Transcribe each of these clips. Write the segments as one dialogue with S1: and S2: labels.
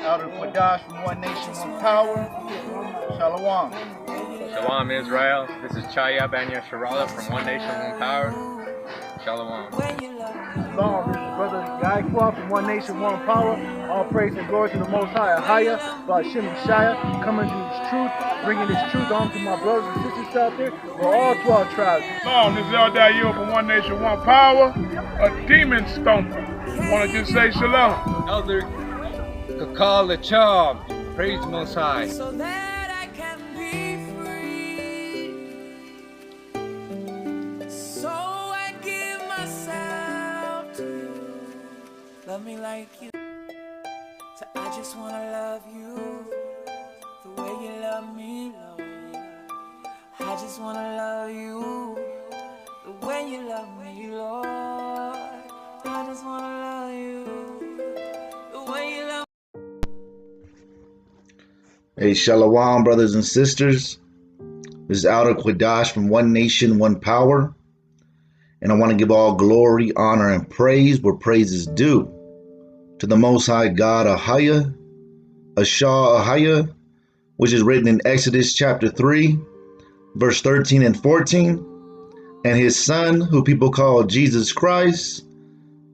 S1: Out of Quadash from One Nation, One Power. Shalom.
S2: Shalom, Israel. This is Chaya Banya Sharala from One Nation, One Power. Shalom.
S1: Shalom. This is Brother Yaquah from One Nation, One Power. All praise and glory to the Most High, Ahaya, Ba'ashem Yeshaya, coming to this truth, bringing this truth on to my brothers and sisters out there, for all 12 tribes.
S3: Shalom. This is El Dayo from One Nation, One Power, a demon stomper. Want to just say shalom.
S4: Elder Kakal the Charm, praise the Most High.
S5: So that I can be free. So I give myself to you. Love me like you. So I just wanna love you the way you love me, Lord. I just wanna love you the way you love me, Lord. I just wanna love you the way you love.
S6: Hey, Shalom, brothers and sisters. This is Outer Quadash from One Nation, One Power. And I want to give all glory, honor, and praise where praise is due to the Most High God, Ahaya, Ashah Ahaya, which is written in Exodus chapter 3, verse 13 and 14, and his son, who people call Jesus Christ,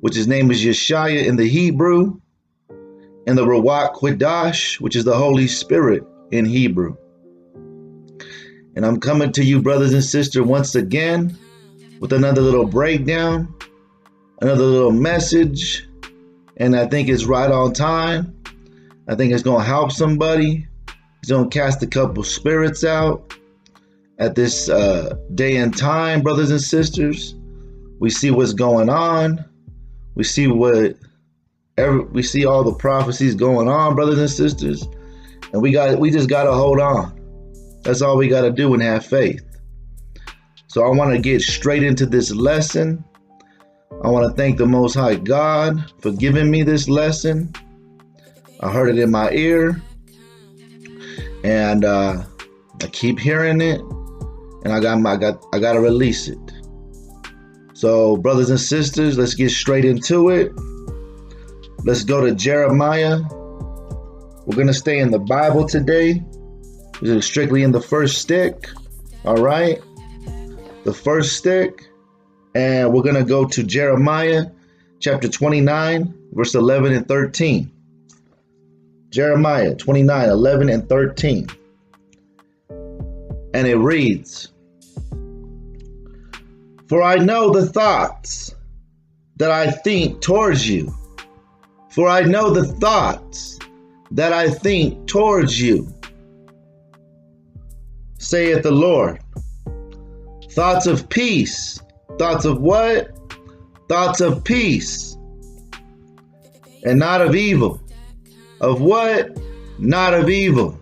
S6: which his name is Yeshaya in the Hebrew, and the Ruach Quadash, which is the Holy Spirit in Hebrew. And I'm coming to you, brothers and sisters, once again with another little breakdown, another little message, and I think it's right on time. I think it's going to help somebody. It's going to cast a couple spirits out at this day and time, brothers and sisters. We see what's going on. We see we see all the prophecies going on, brothers and sisters, and we just got to hold on. That's all we got to do and have faith. So I want to get straight into this lesson. I want to thank the Most High God for giving me this lesson. I heard it in my ear, and I keep hearing it, and I got to release it. So, brothers and sisters, let's get straight into it. Let's go to Jeremiah. We're going to stay in the Bible today. This is strictly in the first stick. All right. The first stick. And we're going to go to Jeremiah chapter 29, verse 11 and 13. Jeremiah 29, 11 and 13. And it reads, "For I know the thoughts that I think towards you. For I know the thoughts that I think towards you, saith the Lord. Thoughts of peace." Thoughts of what? Thoughts of peace and not of evil. Of what? Not of evil.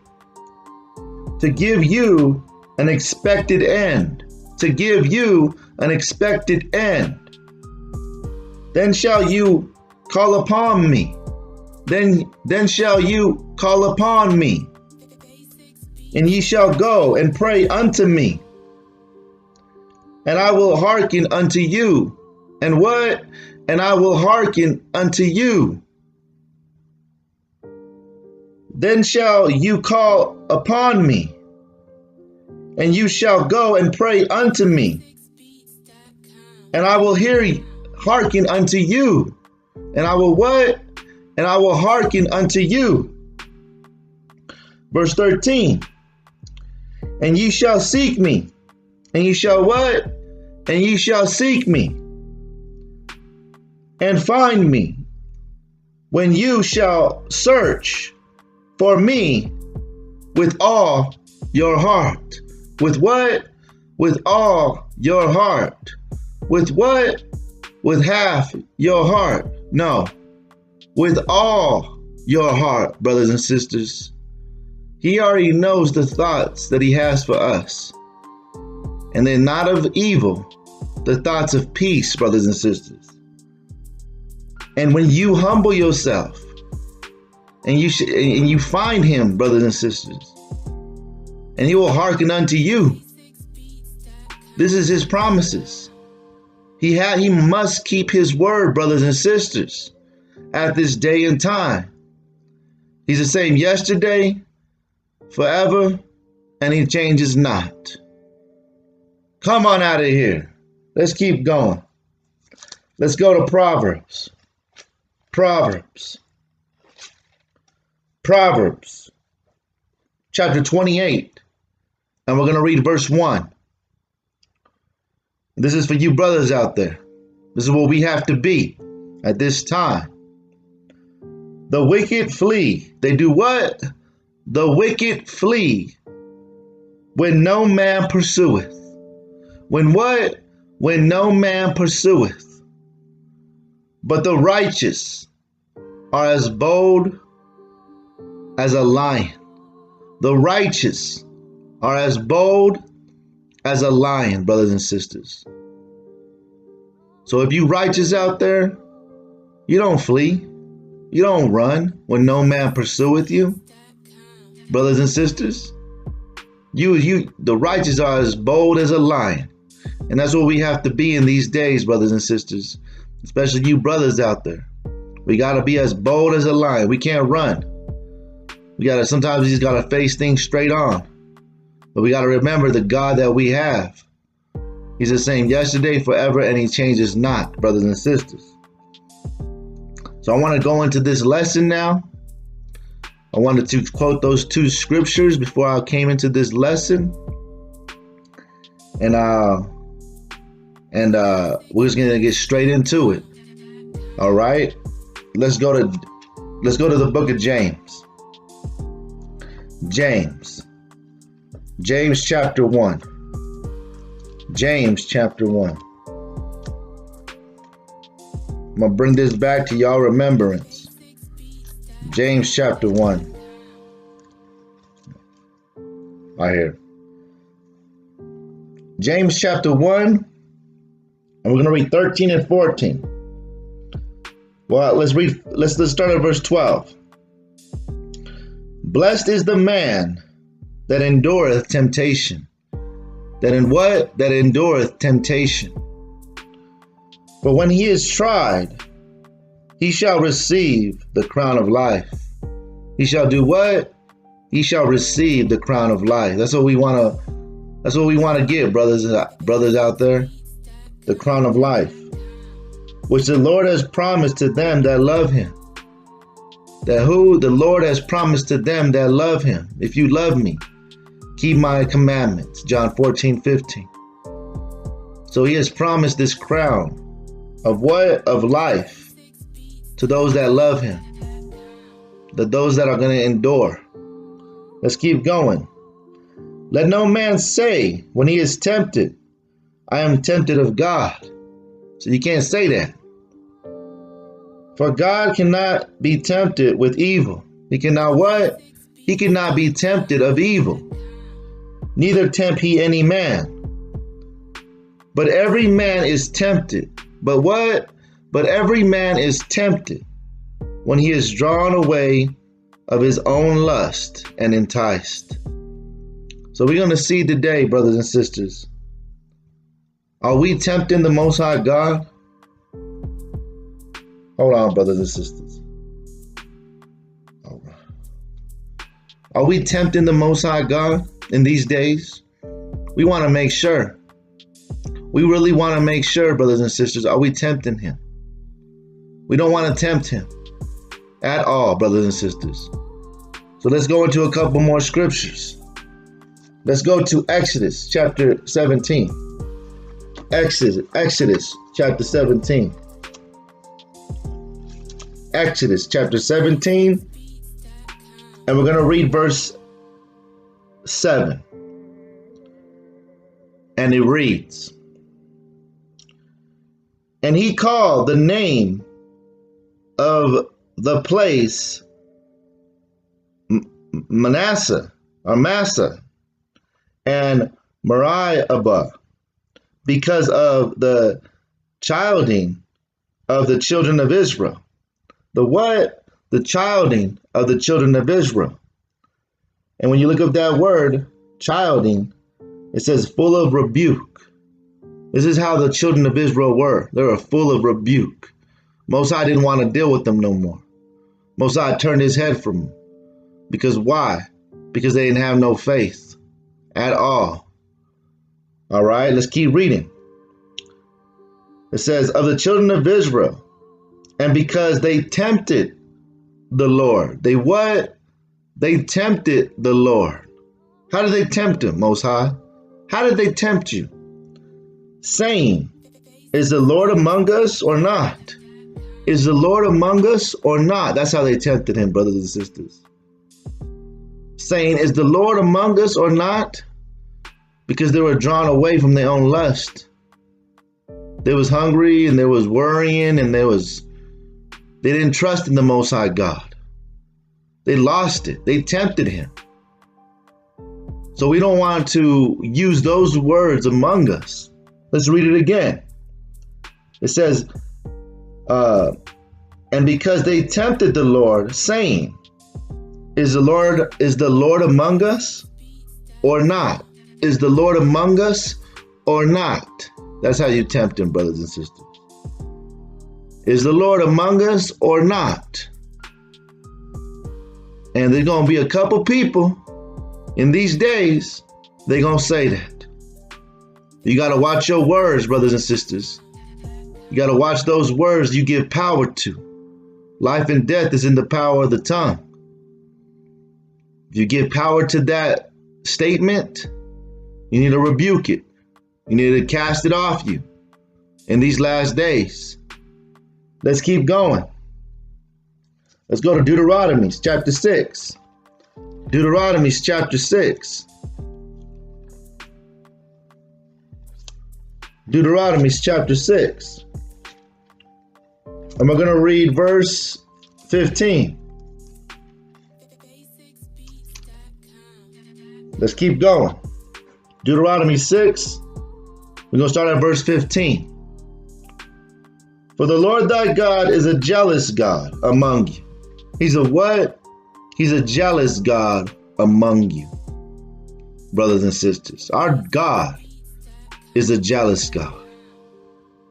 S6: To give you an expected end. To give you an expected end. Then shall you call upon me. Then shall you call upon me, and ye shall go and pray unto me, and I will hearken unto you. And what? And I will hearken unto you. Then shall you call upon me, and you shall go and pray unto me, and I will hearken unto you. And I will what? And I will hearken unto you. Verse 13. And ye shall seek me. And ye shall what? And ye shall seek me. And find me. When you shall search for me with all your heart. With what? With all your heart. With what? With half your heart. No. With all your heart, brothers and sisters. He already knows the thoughts that he has for us. And they're not of evil, the thoughts of peace, brothers and sisters. And when you humble yourself and you find him, brothers and sisters, and he will hearken unto you. This is his promises. He must keep his word, brothers and sisters, at this day and time. He's the same yesterday, forever, and he changes not. Come on out of here. Let's keep going. Let's go to Proverbs. Proverbs chapter 28. And we're going to read verse 1. This is for you brothers out there. This is what we have to be at this time. The wicked flee. They do what? The wicked flee when no man pursueth. When what? When no man pursueth. But the righteous are as bold as a lion. The righteous are as bold as a lion, brothers and sisters. So if you righteous out there, you don't flee. You don't run when no man pursueth you. Brothers and sisters, the righteous are as bold as a lion. And that's what we have to be in these days, brothers and sisters, especially you brothers out there. We got to be as bold as a lion. We can't run. Sometimes we just got to face things straight on. But we got to remember the God that we have. He's the same yesterday, forever, and he changes not, brothers and sisters. So I want to go into this lesson now. I wanted to quote those two scriptures before I came into this lesson. And we're just gonna get straight into it. All right. Let's go to the book of James. James chapter 1. James chapter 1. I'm gonna bring this back to y'all remembrance. James chapter 1. Right here. James chapter 1. And we're gonna read 13 and 14. Well, let's start at verse 12. Blessed is the man that endureth temptation. That endureth temptation. For when he is tried, he shall receive the crown of life. He shall do what? He shall receive the crown of life. That's what we want to get, brothers out there. The crown of life, which the Lord has promised to them that love him. The Lord has promised to them that love him. If you love me, keep my commandments. John 14:15. So he has promised this crown of what? Of life to those that love him. Those that are going to endure. Let's keep going. Let no man say when he is tempted, I am tempted of God. So you can't say that. For God cannot be tempted with evil. He cannot what? He cannot be tempted of evil. Neither tempt he any man. But every man is tempted. But what? But every man is tempted when he is drawn away of his own lust and enticed. So we're going to see today, brothers and sisters, are we tempting the Most High God? Hold on, brothers and sisters. All right. Are we tempting the Most High God in these days? We want to make sure. We really want to make sure, brothers and sisters, are we tempting him? We don't want to tempt him at all, brothers and sisters. So let's go into a couple more scriptures. Let's go to Exodus chapter 17. Exodus chapter 17. Exodus chapter 17. And we're going to read verse 7. And it reads, and he called the name of the place Manasseh, or Massa, and Meribah, because of the childing of the children of Israel. The what? The childing of the children of Israel. And when you look up that word, childing, it says full of rebuke. This is how the children of Israel were. They were full of rebuke. Most High didn't want to deal with them no more. Most High turned his head from them. Because why? Because they didn't have no faith at all. All right, let's keep reading. It says, of the children of Israel, and because they tempted the Lord. They what? They tempted the Lord. How did they tempt him, Most High? How did they tempt you? Saying, is the Lord among us or not? Is the Lord among us or not? That's how they tempted him, brothers and sisters. Saying, is the Lord among us or not? Because they were drawn away from their own lust. They was hungry and they was worrying and they didn't trust in the Most High God. They lost it. They tempted him. So we don't want to use those words among us. Let's read it again. It says, and because they tempted the Lord, saying, is the Lord among us or not? Is the Lord among us or not? That's how you tempt him, brothers and sisters. Is the Lord among us or not? And there's going to be a couple people in these days, they're going to say that. You got to watch your words, brothers and sisters. You got to watch those words you give power to. Life and death is in the power of the tongue. If you give power to that statement, you need to rebuke it. You need to cast it off you in these last days. Let's keep going. Let's go to Deuteronomy chapter 6. Deuteronomy chapter 6. Deuteronomy chapter 6. And we're going to read verse 15. Let's keep going. Deuteronomy 6. We're going to start at verse 15. For the Lord thy God is a jealous God among you. He's a what? He's a jealous God among you, brothers and sisters. Our God is a jealous God.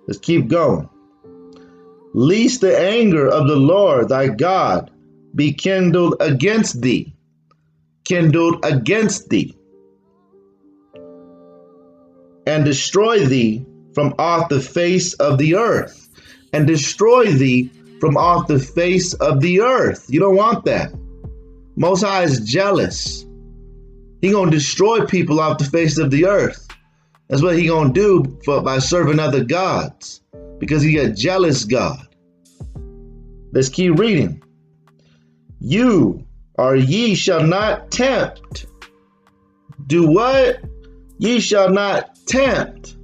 S6: Let's keep going. Lest the anger of the Lord thy God be kindled against thee. Kindled against thee. And destroy thee from off the face of the earth. And destroy thee from off the face of the earth. You don't want that. Most High is jealous. He gonna destroy people off the face of the earth. That's what he gonna do by serving other gods. Because he a jealous God. Let's keep reading. You or ye shall not tempt. Do what? Ye shall not tempt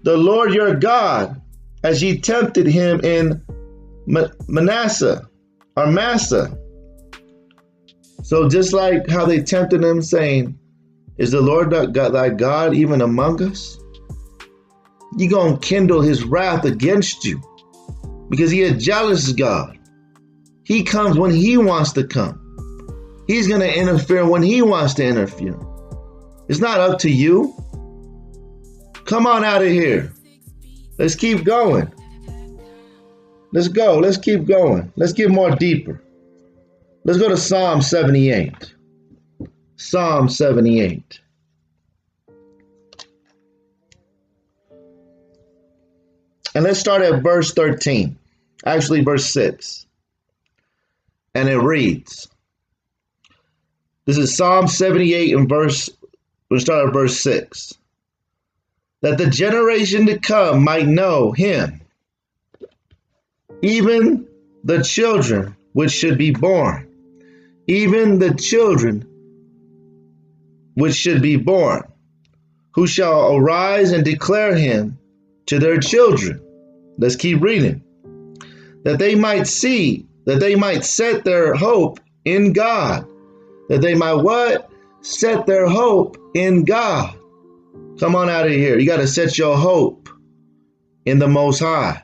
S6: the Lord your God as ye tempted him in Manasseh or Massa. So just like how they tempted him, saying, is the Lord thy God even among us? You're going to kindle his wrath against you because he a jealous God. He comes when he wants to come. He's going to interfere when he wants to interfere. It's not up to you. Come on out of here. Let's keep going. Let's go. Let's keep going. Let's get more deeper. Let's go to Psalm 78. Psalm 78. And let's start at verse 13. Actually, verse 6. And it reads. This is Psalm 78 and we'll start at verse 6. That the generation to come might know him, even the children which should be born, even the children which should be born, who shall arise and declare him to their children. Let's keep reading. That they might see, that they might set their hope in God. That they might what? Set their hope in God. Come on out of here. You got to set your hope in the Most High.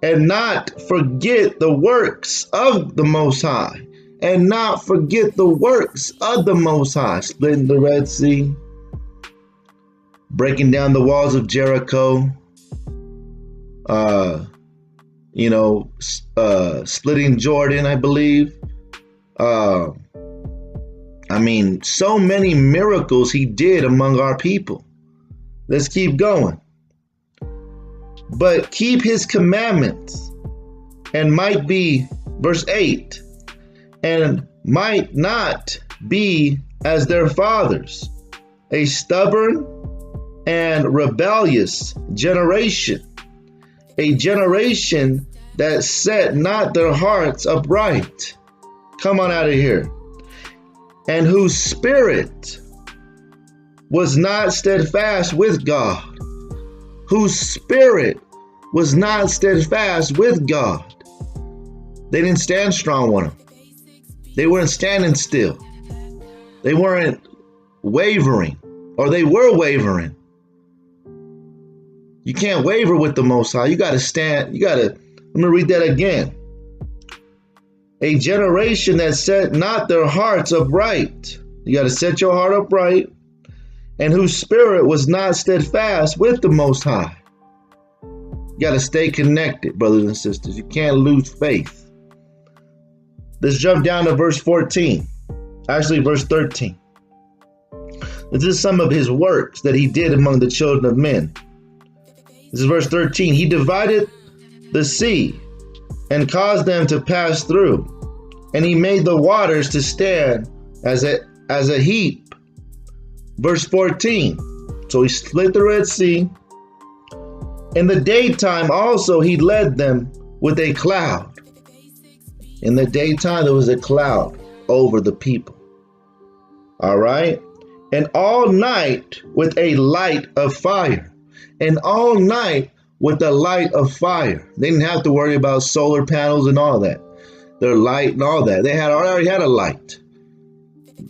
S6: And not forget the works of the Most High. And not forget the works of the Most High. Splitting the Red Sea. Breaking down the walls of Jericho. Splitting Jordan, I believe. So many miracles he did among our people. Let's keep going. But keep his commandments, and might be, verse 8, and might not be as their fathers, a stubborn and rebellious generation, a generation that set not their hearts upright. Come on out of here. And whose spirit was not steadfast with God. Whose spirit was not steadfast with God. They didn't stand strong on him. They weren't standing still. They weren't wavering, or they were wavering. You can't waver with the Most High. You got to stand. Let me read that again. A generation that set not their hearts upright. You got to set your heart upright. And whose spirit was not steadfast with the Most High. You got to stay connected, brothers and sisters. You can't lose faith. Let's jump down to verse 14. Actually, verse 13. This is some of his works that he did among the children of men. This is verse 13. He divided the sea and caused them to pass through. And he made the waters to stand as a heap. Verse 14. So he split the Red Sea. In the daytime also he led them with a cloud. In the daytime there was a cloud over the people. All right. And all night with a light of fire. And all night with the light of fire. They didn't have to worry about solar panels and all that. Their light and all that. They already had a light.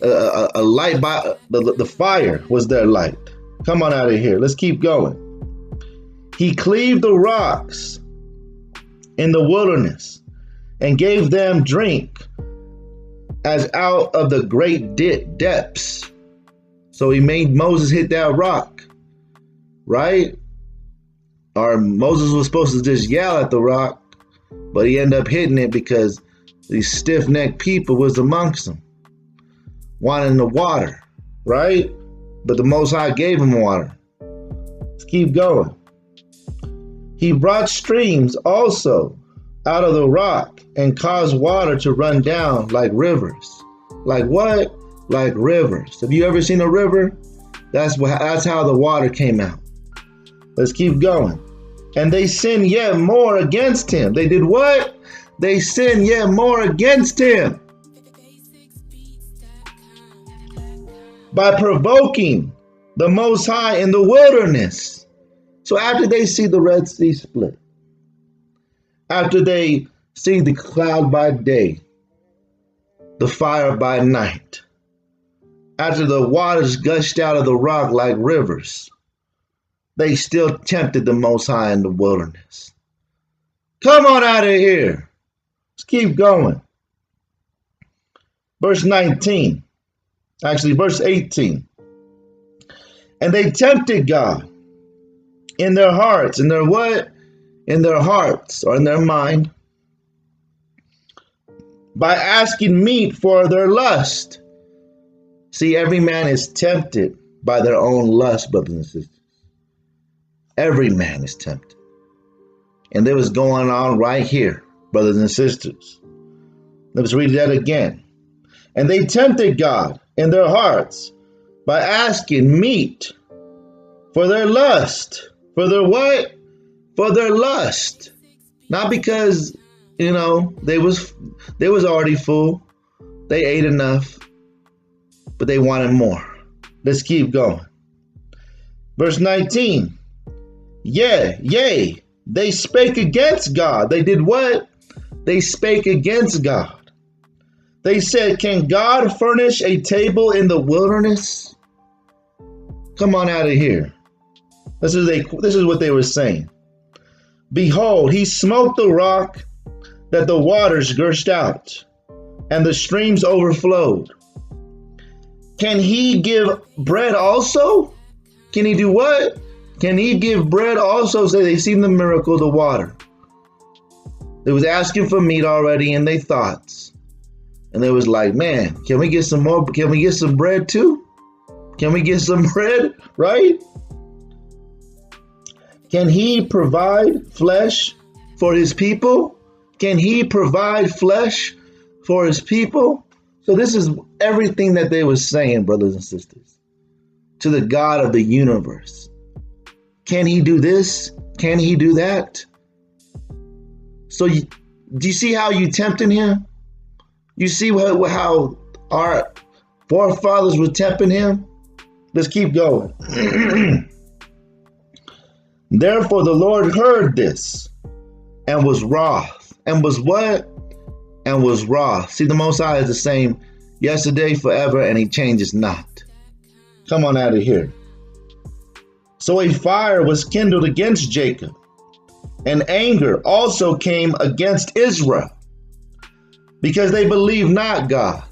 S6: A light by the fire was their light. Come on out of here. Let's keep going. He cleaved the rocks in the wilderness and gave them drink as out of the great depths. So he made Moses hit that rock, right? Or Moses was supposed to just yell at the rock, but he ended up hitting it because these stiff-necked people was amongst them, wanting the water, right? But the Most High gave him water. Let's keep going. He brought streams also out of the rock and caused water to run down like rivers. Like what? Like rivers. Have you ever seen a river? That's how the water came out. Let's keep going. And they sinned yet more against him. They did what? They sinned yet more against him by provoking the Most High in the wilderness. So after they see the Red Sea split, after they see the cloud by day, the fire by night, after the waters gushed out of the rock like rivers, they still tempted the Most High in the wilderness. Come on out of here. Let's keep going. Verse 19. Actually, verse 18. And they tempted God in their hearts. In their what? In their hearts or in their mind. By asking meat for their lust. See, every man is tempted by their own lust, brothers and sisters. Every man is tempted. And that was going on right here, brothers and sisters. Let's read that again. And they tempted God in their hearts by asking meat for their lust. For their what? For their lust. Not because, they was already full. They ate enough. But they wanted more. Let's keep going. Verse 19. Yea, they spake against God. They did what? They spake against God. They said, can God furnish a table in the wilderness? Come on out of here. This is what they were saying. Behold, he smote the rock that the waters gushed out, and the streams overflowed. Can he give bread also? Can he do what? Can he give bread also? So they seen the miracle of the water. They was asking for meat already in their thoughts. And they was like, man, can we get some more? Can we get some bread too? Can we get some bread, right? Can he provide flesh for his people? Can he provide flesh for his people? So this is everything that they were saying, brothers and sisters, to the God of the universe. Can he do this? Can he do that? So do you see how you tempting him? You see how our forefathers were tempting him? Let's keep going. Therefore the Lord heard this and was wroth. And was what? And was wroth. See, the Most High is the same yesterday, forever, and he changes not. Come on out of here. So a fire was kindled against Jacob, and anger also came against Israel, because they believed not God.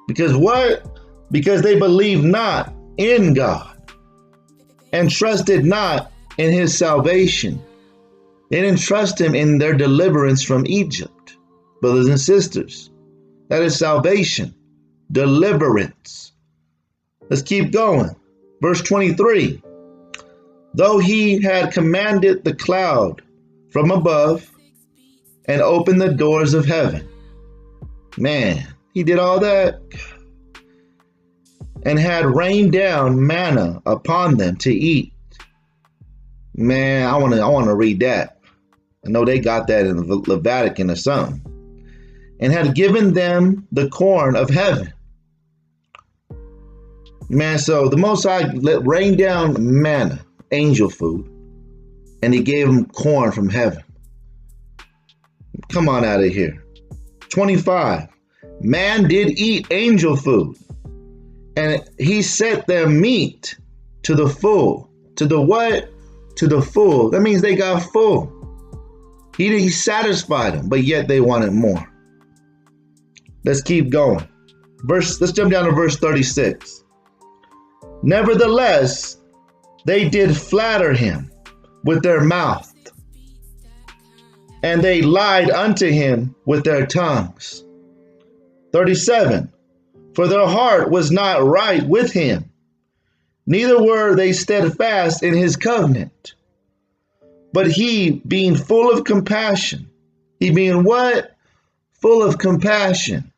S6: Because what? Because they believed not in God and trusted not in his salvation. They didn't trust him in their deliverance from Egypt. Brothers and sisters, that is salvation, deliverance. Let's keep going. Verse 23. Though he had commanded the cloud from above and opened the doors of heaven. Man, he did all that. And had rained down manna upon them to eat. Man, I want to read that. I know they got that in the Vatican or something. And had given them the corn of heaven. Man, so the Most High rained down manna, angel food, and he gave them corn from heaven. Come on out of here. 25. Man did eat angel food, and he set their meat to the full. To the what? To the full. That means they got full. He satisfied them, but yet they wanted more. Let's keep going. Let's jump down to verse 36. Nevertheless, they did flatter him with their mouth, and they lied unto him with their tongues. 37. For their heart was not right with him, neither were they steadfast in his covenant. But he, being full of compassion, he being what? Full of compassion,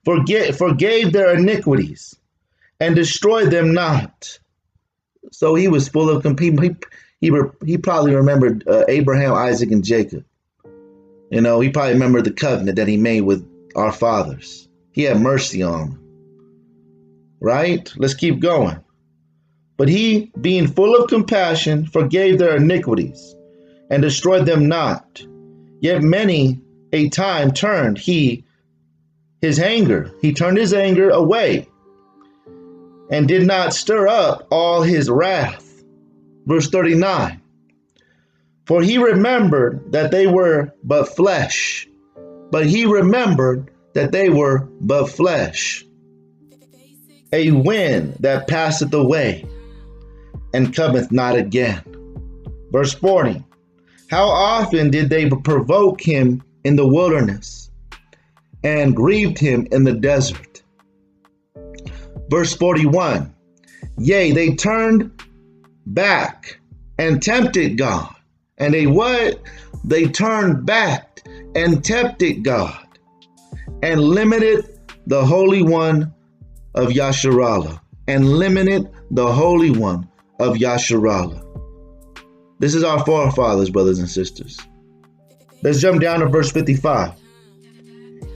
S6: forgave their iniquities and destroyed them not. So he was full of compassion. He probably remembered Abraham, Isaac, and Jacob. You know, he probably remembered the covenant that he made with our fathers. He had mercy on them. Right? Let's keep going. But he, being full of compassion, forgave their iniquities and destroyed them not. Yet many a time turned he his anger. He turned his anger away and did not stir up all his wrath. Verse 39. For he remembered that they were but flesh. But he remembered that they were but flesh. A wind that passeth away and cometh not again. Verse 40. How often did they provoke him in the wilderness and grieved him in the desert? Verse 41. Yea, they turned back and tempted God. And they what? They turned back and tempted God and limited the Holy One of Yasharallah. And limited the Holy One of Yasharallah. This is our forefathers, brothers and sisters. Let's jump down to verse 55.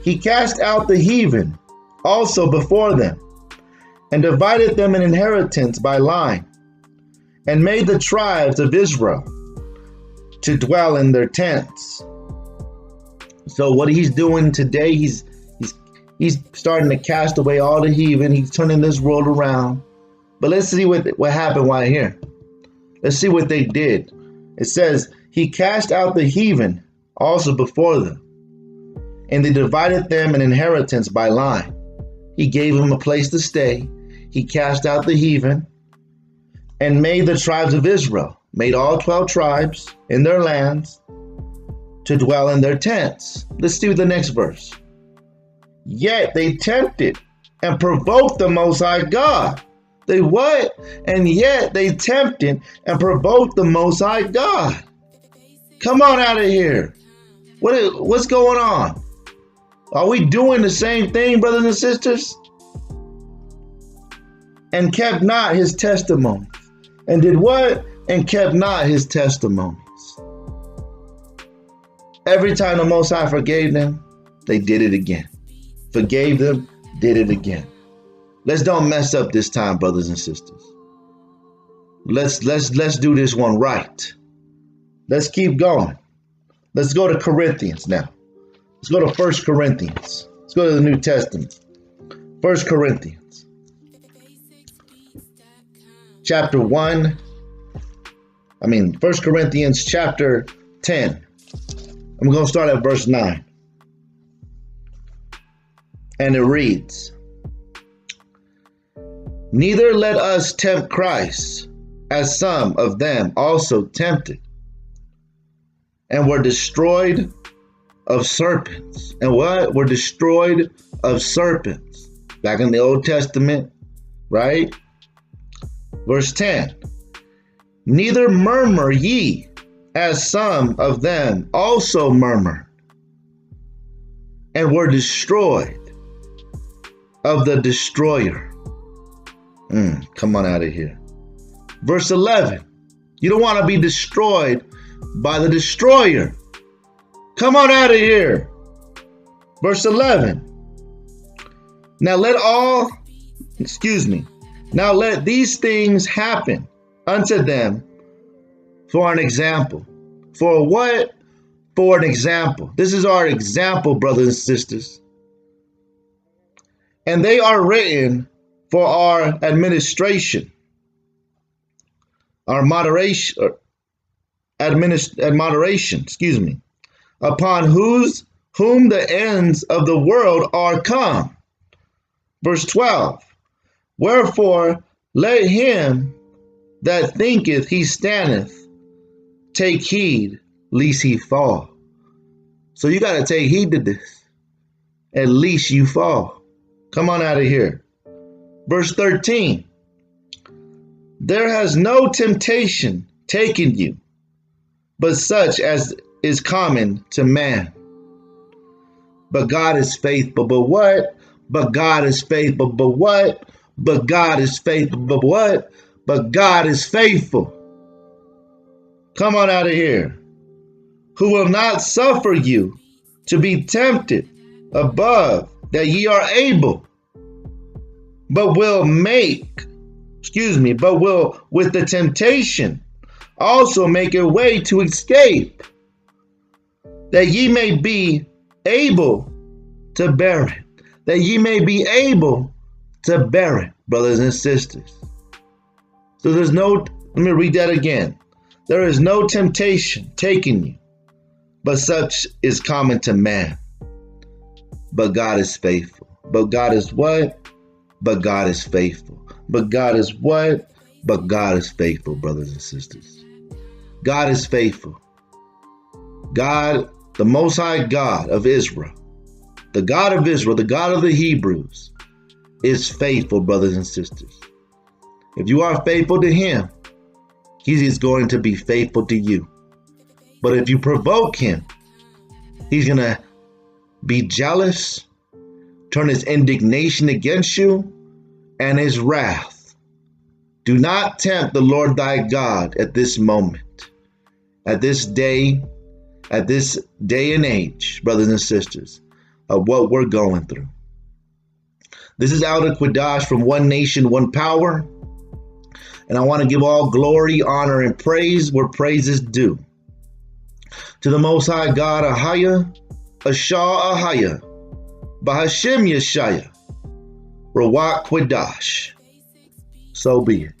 S6: He cast out the heathen also before them, and divided them in inheritance by line, and made the tribes of Israel to dwell in their tents. So what he's doing today, he's starting to cast away all the heathen. He's turning this world around. But let's see what happened right here. Let's see what they did. It says, he cast out the heathen also before them, and they divided them an inheritance by line. He gave them a place to stay. He cast out the heathen and made the tribes of Israel, made all 12 tribes in their lands to dwell in their tents. Let's see the next verse. Yet they tempted and provoked the Most High God. They what? And yet they tempted and provoked the Most High God. Come on out of here. What's going on? Are we doing the same thing, brothers and sisters? And kept not his testimonies. And did what? And kept not his testimonies. Every time the Most High forgave them, they did it again. Forgave them, did it again. Let's don't mess up this time, brothers and sisters. Let's do this one right. Let's keep going. Let's go to Corinthians now. Let's go to 1 Corinthians. Let's go to the New Testament. 1 Corinthians. Chapter 1. 1 Corinthians chapter 10. I'm going to start at verse 9. And it reads, neither let us tempt Christ, as some of them also tempted, and were destroyed of serpents. And what? Were destroyed of serpents. Back in the Old Testament, right? Verse 10. Neither murmur ye, as some of them also murmured, and were destroyed of the destroyer. Come on out of here. Verse 11. You don't want to be destroyed by the destroyer. Come on out of here. Verse 11. Now let these things happen unto them for an example. For what? For an example. This is our example, brothers and sisters. And they are written for our administration, our moderation, upon whom the ends of the world are come. Verse 12. Wherefore let him that thinketh he standeth take heed lest he fall. So you got to take heed to this, at least you fall. Come on out of here. Verse 13. There has no temptation taken you, but such as is common to man. But God is faithful. But what? But God is faithful. But what? But God is faithful. But what? But God is faithful. Come on out of here. Who will not suffer you to be tempted above that ye are able, but will with the temptation also make a way to escape, that ye may be able to bear it. That ye may be able to bear it, brothers and sisters. So let me read that again. There is no temptation taken you, but such is common to man. But God is faithful. But God is what? But God is faithful. But God is what? But God is faithful, brothers and sisters. God is faithful. God, the Most High God of Israel, the God of Israel, the God of the Hebrews, is faithful, brothers and sisters. If you are faithful to him, he is going to be faithful to you. But if you provoke him, he's going to be jealous, turn his indignation against you, and his wrath. Do not tempt the Lord thy God at this moment, at this day and age, brothers and sisters, of what we're going through. This is Elder Quadash from One Nation, One Power. And I want to give all glory, honor, and praise where praise is due. To the Most High God, Ahaya, Ashah Ahaya, Bahashim Yeshaya, Rawak Quadash. So be it.